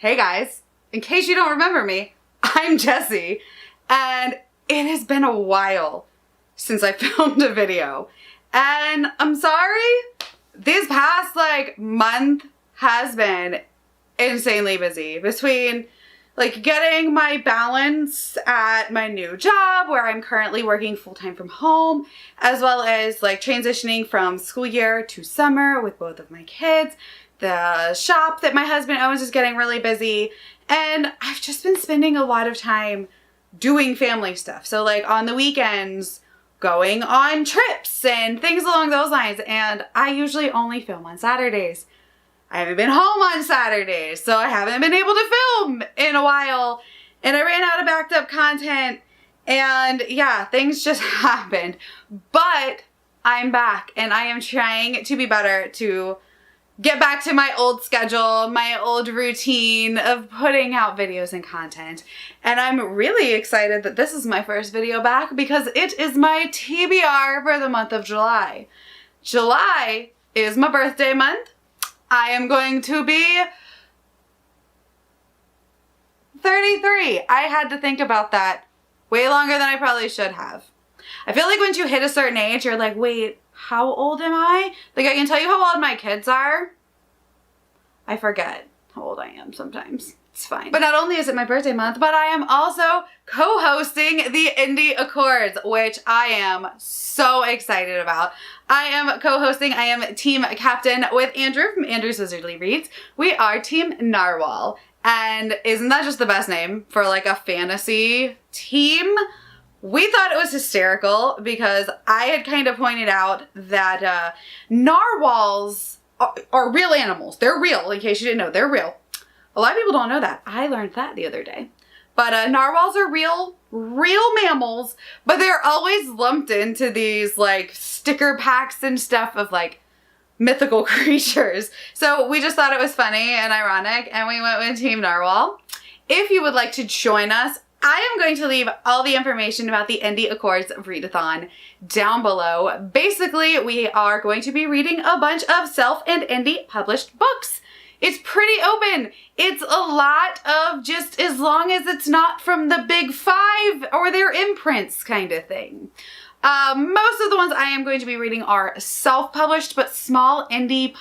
Hey guys, in case you don't remember me, I'm Jessie, and it has been a while since I filmed a video, and I'm sorry, this past month has been insanely busy between getting my balance at my new job where I'm currently working full-time from home, as well as transitioning from school year to summer with both of my kids. The shop that my husband owns is getting really busy, and I've just been spending a lot of time doing family stuff. So on the weekends, going on trips and things along those lines, and I usually only film on Saturdays. I haven't been home on Saturdays, so I haven't been able to film in a while, and I ran out of backed up content, and yeah, things just happened. But I'm back, and I am trying to be better, to get back to my old schedule, my old routine of putting out videos and content. And I'm really excited that this is my first video back because it is my TBR for the month of July. July is my birthday month. I am going to be 33. I had to think about that way longer than I probably should have. I feel like once you hit a certain age, you're like, wait, how old am I? I can tell you how old my kids are. I forget how old I am sometimes. It's fine. But not only is it my birthday month, but I am also co-hosting the Indie Accords, which I am so excited about. I am co-hosting, I am team captain with Andrew from Andrew's Wizardly Reads. We are Team Narwhal. And isn't that just the best name for a fantasy team? We thought it was hysterical because I had kind of pointed out that narwhals are real animals. They're real, in case you didn't know. They're real. A lot of people don't know that. I learned that the other day. But narwhals are real mammals, but they're always lumped into these sticker packs and stuff of mythical creatures. So we just thought it was funny and ironic, and we went with Team Narwhal. If you would like to join us, I am going to leave all the information about the Indie Accords Readathon down below. Basically, we are going to be reading a bunch of self and indie published books. It's pretty open. It's a lot of just as long as it's not from the big five or their imprints kind of thing. Most of the ones I am going to be reading are self-published, but small indie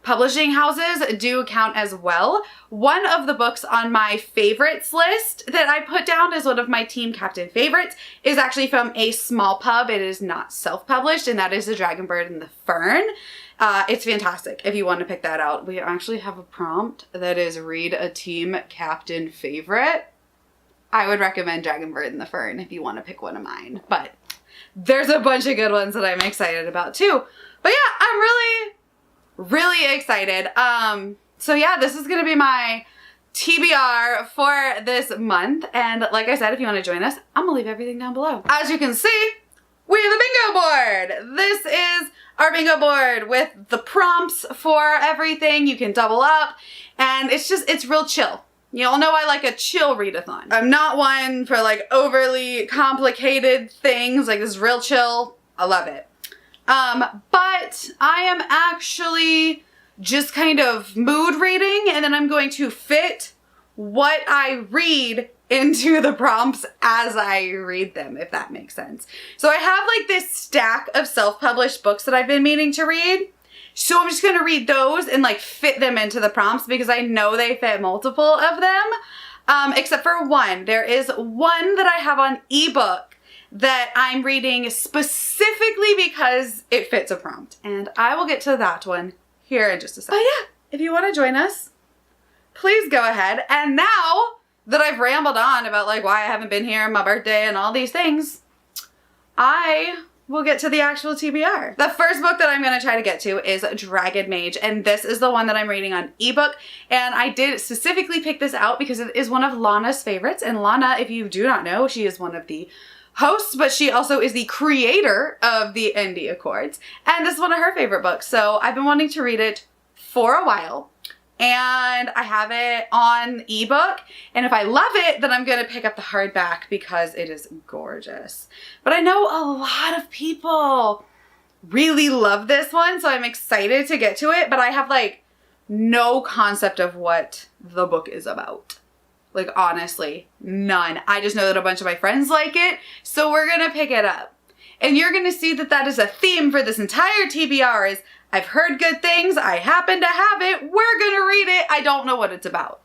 publishing houses do count as well. One of the books on my favorites list that I put down as one of my team captain favorites is actually from a small pub. It is not self-published, and that is The Dragon Bird and the Fern. It's fantastic if you want to pick that out. We actually have a prompt that is read a team captain favorite. I would recommend Dragon Bird and the Fern if you want to pick one of mine, but there's a bunch of good ones that I'm excited about too. But yeah, I'm really excited. So yeah, this is gonna be my TBR for this month, and like I said, if you want to join us, I'm gonna leave everything down below. As you can see, we have a bingo board. This is our bingo board with the prompts for everything. You can double up, and it's real chill. You all know I like a chill readathon. I'm not one for overly complicated things. This is real chill. I love it. But I am actually just kind of mood reading, and then I'm going to fit what I read into the prompts as I read them, if that makes sense. So I have this stack of self-published books that I've been meaning to read. So I'm just going to read those and fit them into the prompts because I know they fit multiple of them. Except for one. There is one that I have on ebook that I'm reading specifically because it fits a prompt. And I will get to that one here in just a second. But yeah, if you want to join us, please go ahead. And now that I've rambled on about why I haven't been here, my birthday, and all these things, I will get to the actual TBR. The first book that I'm going to try to get to is Dragon Mage, and this is the one that I'm reading on ebook. And I did specifically pick this out because it is one of Lana's favorites. And Lana, if you do not know, she is one of the hosts, but she also is the creator of the Indie Accords. And this is one of her favorite books. So I've been wanting to read it for a while. And I have it on ebook, and if I love it, then I'm gonna pick up the hardback because it is gorgeous. But I know a lot of people really love this one, so I'm excited to get to it, but I have no concept of what the book is about. Like, honestly, none. I just know that a bunch of my friends like it, so we're gonna pick it up. And you're gonna see that that is a theme for this entire TBR is I've heard good things, I happen to have it, we're gonna read it, I don't know what it's about.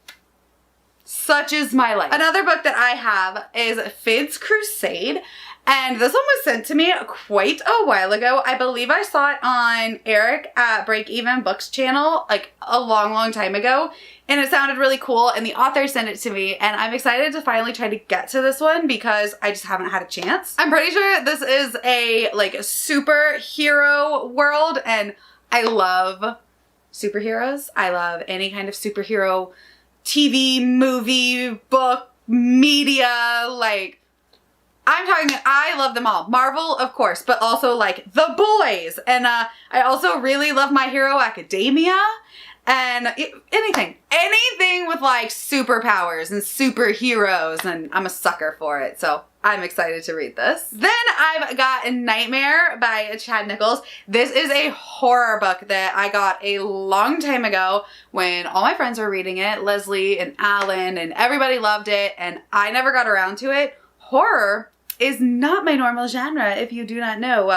Such is my life. Another book that I have is Fisks Crusade, and this one was sent to me quite a while ago. I believe I saw it on Eric at Break Even Books channel like a long time ago, and it sounded really cool, and the author sent it to me, and I'm excited to finally try to get to this one because I just haven't had a chance. I'm pretty sure this is a like superhero world, and I love superheroes. I love any kind of superhero TV, movie, book, media, like, I love them all. Marvel, of course, but also like The Boys. And I also really love My Hero Academia and anything with like superpowers and superheroes, and I'm a sucker for it. So I'm excited to read this. Then I've got Nightmare by Chad Nichols. This is a horror book that I got a long time ago when all my friends were reading it. Leslie and Alan and everybody loved it, and I never got around to it. Horror is not my normal genre, if you do not know.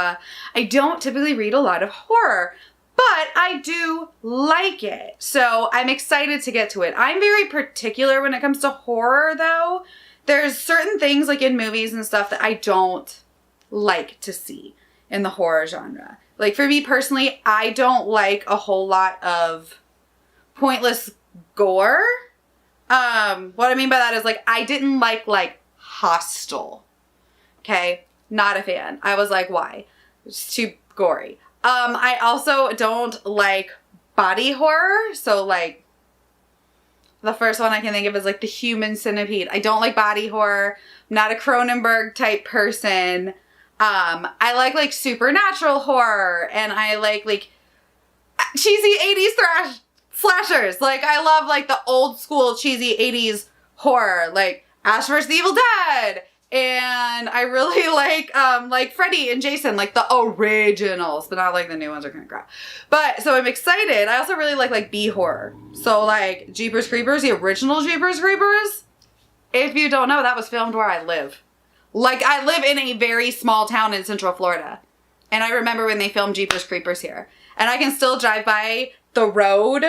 I don't typically read a lot of horror, but I do like it. So I'm excited to get to it. I'm very particular when it comes to horror though. There's certain things like in movies and stuff that I don't like to see in the horror genre. Like for me personally, I don't like a whole lot of pointless gore. What I mean by that is like, I didn't like Hostel. Okay. Not a fan. I was like, why? It's too gory. I also don't like body horror. So like the first one I can think of is like The Human Centipede. I don't like body horror. I'm not a Cronenberg type person. I like supernatural horror, and I like cheesy 80s slashers. Like I love like the old school cheesy 80s horror, like Ash vs. the Evil Dead. And I really like Freddy and Jason, like the originals, but not like the new ones are kind of crap. But so I'm excited. I also really like B horror. So like Jeepers Creepers, the original Jeepers Creepers. If you don't know, that was filmed where I live. Like I live in a very small town in Central Florida. And I remember when they filmed Jeepers Creepers here. And I can still drive by the road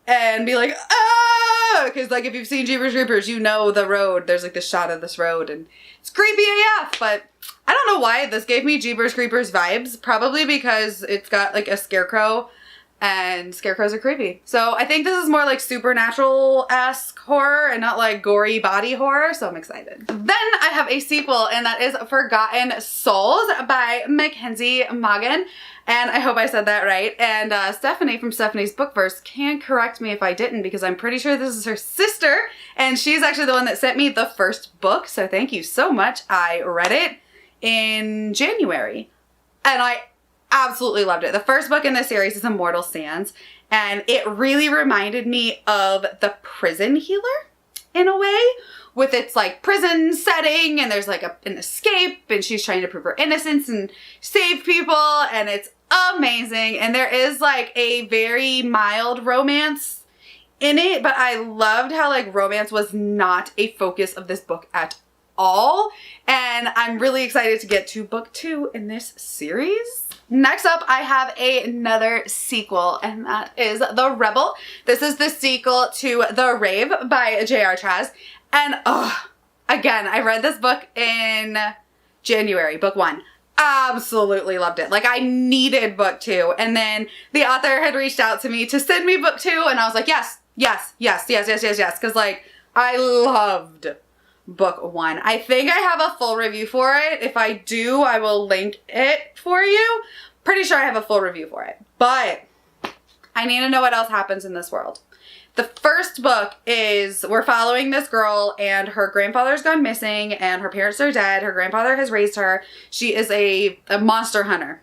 and be like, ah! Because like if you've seen Jeepers Creepers, you know the road. There's like this shot of this road and it's creepy AF. But I don't know why this gave me Jeepers Creepers vibes. Probably because it's got like a scarecrow, and scarecrows are creepy. So I think this is more like supernatural-esque horror and not like gory body horror. So I'm excited. Then I have a sequel, and that is Forgotten Souls by Mackenzie Morgan. And I hope I said that right. And Stephanie from Stephanie's Bookverse can correct me if I didn't, because I'm pretty sure this is her sister. And she's actually the one that sent me the first book. So thank you so much. I read it in January and I absolutely loved it. The first book in this series is Immortal Sands. And it really reminded me of The Prison Healer in a way, with its like prison setting, and there's like an escape, and she's trying to prove her innocence and save people, and it's amazing. And there is like a very mild romance in it, but I loved how like romance was not a focus of this book at all. And I'm really excited to get to book 2 in this series. Next up, I have another sequel, and that is The Rebel. This is the sequel to The Rave by J.R. Traz. And again, I read this book in January, book 1. Absolutely loved it. Like I needed book 2. And then the author had reached out to me to send me book 2. And I was like, yes. Cause like I loved book 1. I think I have a full review for it. If I do, I will link it for you. Pretty sure I have a full review for it, but I need to know what else happens in this world. The first book is we're following this girl, and her grandfather's gone missing and her parents are dead. Her grandfather has raised her. She is a monster hunter,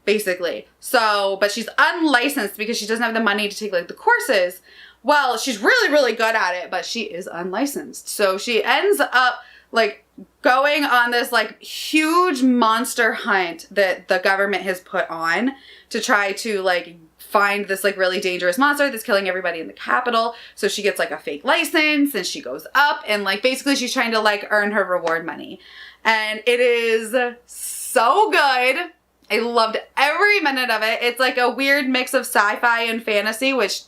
basically. So, but she's unlicensed because she doesn't have the money to take like the courses. Well, she's really good at it, but she is unlicensed. So she ends up like going on this like huge monster hunt that the government has put on to try to like find this like really dangerous monster that's killing everybody in the capital. So she gets like a fake license and she goes up and like basically she's trying to like earn her reward money. And it is so good. I loved every minute of it. It's like a weird mix of sci-fi and fantasy, which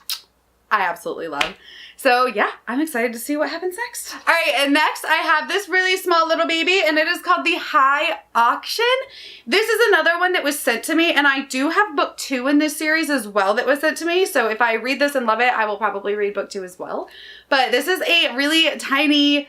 I absolutely love. So yeah, I'm excited to see what happens next. All right, and next I have this really small little baby, and it is called The High Auction. This is another one that was sent to me, and I do have book 2 in this series as well that was sent to me. So if I read this and love it, I will probably read book 2 as well. But this is a really tiny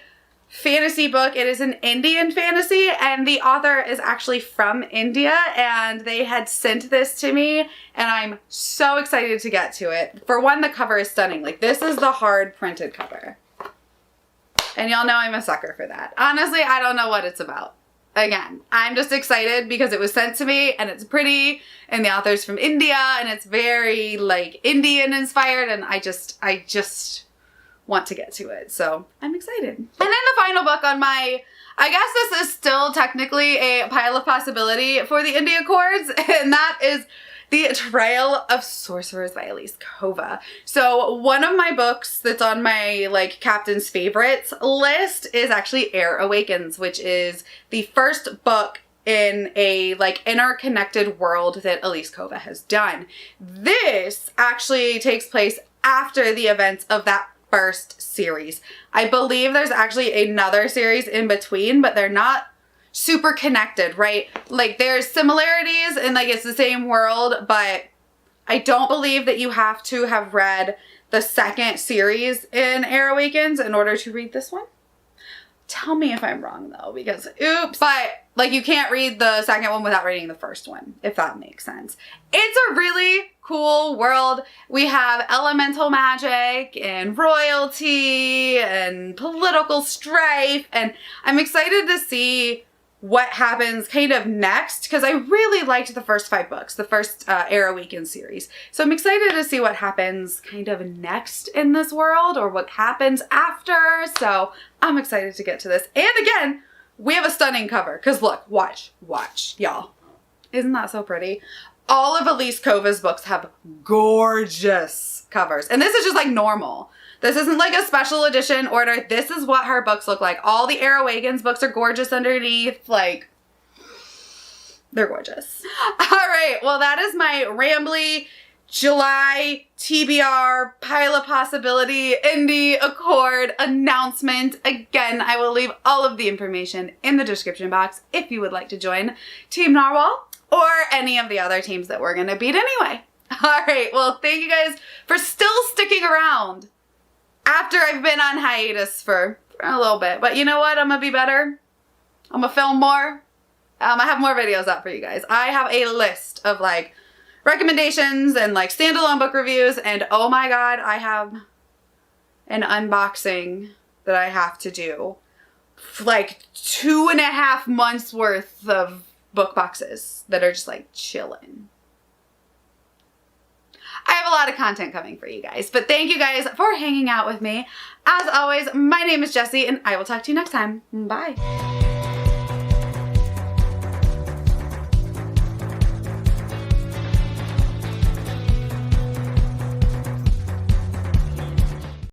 fantasy book. It is an Indian fantasy, and the author is actually from India, and they had sent this to me, and I'm so excited to get to it. For one, the cover is stunning. Like, this is the hard printed cover. And y'all know I'm a sucker for that. Honestly, I don't know what it's about. Again, I'm just excited because it was sent to me and it's pretty, and the author's from India, and it's very like Indian inspired, and I just want to get to it. So I'm excited. And then the final book on my, I guess this is still technically a pile of possibility for the India Accords, and that is The Trail of Sorcerers by Elise Kova. So one of my books that's on my like captain's favorites list is actually Air Awakens, which is the first book in a like interconnected world that Elise Kova has done. This actually takes place after the events of that first series. I believe there's actually another series in between, but they're not super connected, right? Like there's similarities and like it's the same world, but I don't believe that you have to have read the second series in Air Awakens in order to read this one. Tell me if I'm wrong though, because oops. But like you can't read the second one without reading the first one, if that makes sense. It's a really cool world. We have elemental magic and royalty and political strife, and I'm excited to see what happens kind of next, because I really liked the first 5 books, the first Air Awakens series. So I'm excited to see what happens kind of next in this world, or what happens after. So I'm excited to get to this. And again, we have a stunning cover, because look, watch, y'all. Isn't that so pretty? All of Elise Kova's books have gorgeous covers. And this is just like normal. This isn't like a special edition order. This is what her books look like. All the Air Awakens books are gorgeous underneath. Like, they're gorgeous. All right, well, that is my rambly July TBR pile of possibility indie accord announcement. Again, I will leave all of the information in the description box if you would like to join Team Narwhal or any of the other teams that we're gonna beat anyway. All right, well, thank you guys for still sticking around after I've been on hiatus for a little bit. But you know what? I'm gonna be better. I'm gonna film more. I have more videos up for you guys. I have a list of like recommendations and like standalone book reviews, and oh my god, I have an unboxing that I have to do. Like 2.5 months worth of book boxes that are just like chilling. I have a lot of content coming for you guys, but thank you guys for hanging out with me. As always, my name is Jessie, and I will talk to you next time. Bye.